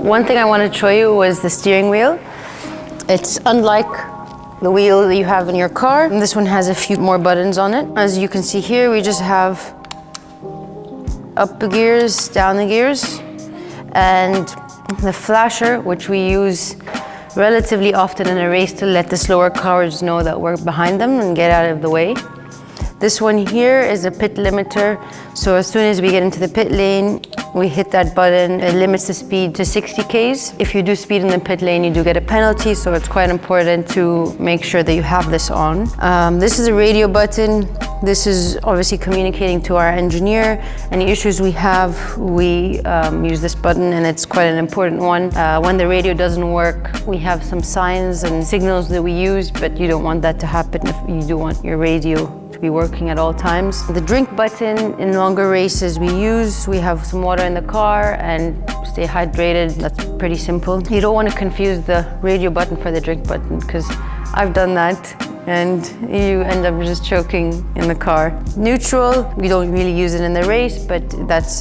One thing I wanted to show you was the steering wheel. It's unlike the wheel that you have in your car. And this one has a few more buttons on it. As you can see here, we just have up the gears, down the gears, and the flasher, which we use relatively often in a race to let the slower cars know that we're behind them and get out of the way. This one here is a pit limiter. So as soon as we get into the pit lane, we hit that button. It limits the speed to 60 Ks. If you do speed in the pit lane, you do get a penalty. So it's quite important to make sure that you have this on. This is a radio button. This is obviously communicating to our engineer. Any issues we have, we use this button, and it's quite an important one. When the radio doesn't work, we have some signs and signals that we use, but you don't want that to happen if you do want your radio to be working at all times. The drink button in longer races we have some water in the car and stay hydrated. That's pretty simple. You don't want to confuse the radio button for the drink button, because I've done that and you end up just choking in the car. Neutral, we don't really use it in the race, but that's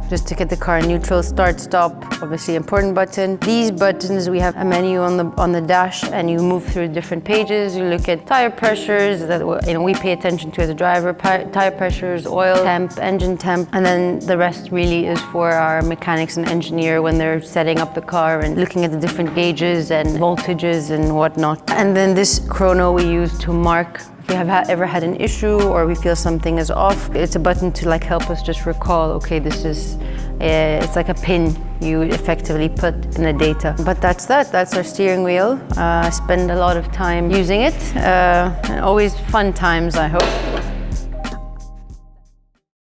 just to get the car in neutral. Start, stop, obviously important button. These buttons, we have a menu on the dash, and you move through different pages. You look at tire pressures that we pay attention to as a driver, tire pressures, oil temp, engine temp, and then the rest really is for our mechanics and engineer when they're setting up the car and looking at the different gauges and voltages and whatnot. And then this chrono we use to mark if we have ever had an issue or we feel something is off. It's a button to help us just recall, okay, this is, it's like a pin you effectively put in the data. But that's our steering wheel. I spend a lot of time using it, and always fun times, I hope.